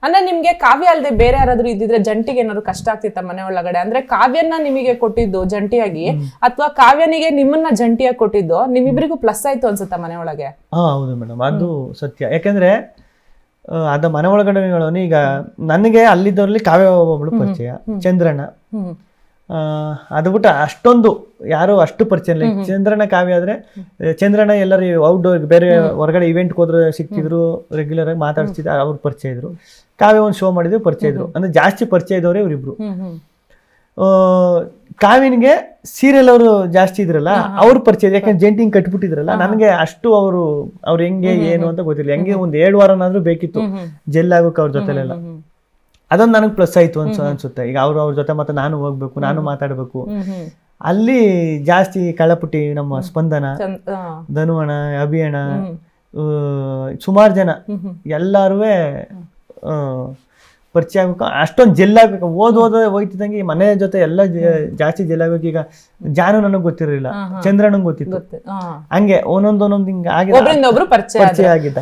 ಅಂದ್ರೆ ನಿಮ್ಗೆ ಕಾವ್ಯ ಅಲ್ಲದೆ ಬೇರೆ ಯಾರಾದ್ರೂ ಇದ್ದಿದ್ರೆ ಜಂಟಿಗೆ ಏನಾದ್ರು ಕಷ್ಟ ಆಗ್ತಿತ್ತ ಮನೆ ಒಳಗಡೆ? ಅಂದ್ರೆ ಕಾವ್ಯನ ನಿಮಗೆ ಕೊಟ್ಟಿದ್ದು ಜಂಟಿಯಾಗಿ ಅಥವಾ ಕಾವ್ಯನಿಗೆ ನಿಮ್ಮನ್ನ ಜಂಟಿಯಾಗಿ ಕೊಟ್ಟಿದ್ದು ನಿಮ್ಮಿಬ್ರಿಗೂ ಪ್ಲಸ್ ಆಯ್ತು ಅನ್ಸುತ್ತಾ ಮನೆ ಒಳಗೆ? ಹೌದು ಮೇಡಮ್, ಅದು ಸತ್ಯ. ಯಾಕಂದ್ರೆ ಅದ ಮನೆ ಒಳಗಡೆ ಈಗ ನನಗೆ ಅಲ್ಲಿದ್ದವ್ರಲ್ಲಿ ಕಾವ್ಯ ಒಬ್ಬಳು ಪರಿಚಯ, ಚಂದ್ರಣ್ಣ. ಅದು ಬಿಟ್ಟು ಅಷ್ಟೊಂದು ಯಾರು ಅಷ್ಟು ಪರಿಚಯ ಇಲ್ಲ. ಚಂದ್ರಣ್ಣ ಕಾವ್ಯ ಆದ್ರೆ ಚಂದ್ರಣ್ಣ ಎಲ್ಲರೂ ಔಟ್ಡೋರ್ ಬೇರೆ ಹೊರಗಡೆ ಇವೆಂಟ್ ಹೋದ್ರೆ ಸಿಕ್ತಿದ್ರು, ರೆಗ್ಯುಲರ್ ಆಗಿ ಮಾತಾಡ್ತಿದ್ರು, ಅವ್ರು ಪರಿಚಯ ಇದ್ರು. ಕಾವ್ಯ ಒಂದು ಶೋ ಮಾಡಿದ್ರು, ಪರಿಚಯ ಇದ್ರು. ಅಂದ್ರೆ ಜಾಸ್ತಿ ಪರಿಚಯ ಇದ್ದವ್ರೆ ಇವ್ರಿಬ್ರು. ಕಾವ್ಯನಿಗೆ ಸೀರಿಯಲ್ ಅವರು ಜಾಸ್ತಿ ಇದ್ರಲ್ಲ, ಅವ್ರ ಪರಿಚಯ. ಯಾಕಂದ್ರೆ ಜಂಟಿಂಗ್ ಕಟ್ಬಿಟ್ಟಿದ್ರಲ್ಲ, ನನಗೆ ಅಷ್ಟು ಅವ್ರು ಹೆಂಗೆ ಏನು ಅಂತ ಗೊತ್ತಿಲ್ಲ. ಹೆಂಗೆ ಒಂದ್ 7 ವಾರನಾದ್ರೂ ಬೇಕಿತ್ತು ಜೆಲ್ ಆಗೋಕೆ ಅವ್ರ ಜೊತೆಲೆಲ್ಲ. ಅದೊಂದು ನನಗೆ ಪ್ಲಸ್ ಆಯ್ತು ಅನ್ಸುತ್ತೆ. ಈಗ ಅವ್ರ ಜೊತೆ ಮತ್ತೆ ನಾನು ಹೋಗ್ಬೇಕು, ನಾನು ಮಾತಾಡ್ಬೇಕು. ಅಲ್ಲಿ ಜಾಸ್ತಿ ಕಳ್ಳಪುಟ್ಟಿ, ನಮ್ಮ ಸ್ಪಂದನ, ಧನುವಣ, ಅಭಿಯಣ, ಸುಮಾರು ಜನ ಎಲ್ಲಾರು ಪರಿಚಯ ಆಗ್ಬೇಕು. ಅಷ್ಟೊಂದು ಜೆಲ್ಲಾಗಬೇಕು. ಹೋಯ್ತಿದ್ದಂಗೆ ಮನೆ ಜೊತೆ ಎಲ್ಲ ಜಾಸ್ತಿ ಜೆಲ್ಲಾಗಬೇಕು. ಈಗ ಜಾನು ನನಗೆ ಗೊತ್ತಿರಲಿಲ್ಲ, ಚಂದ್ರಣ್ಣಂಗೆ ಗೊತ್ತಿತ್ತು. ಹಂಗೆ ಒಂದೊಂದು ಹಿಂಗೆ ಆಗಿ ಪರಿಚಯ ಆಗಿದ್ದ.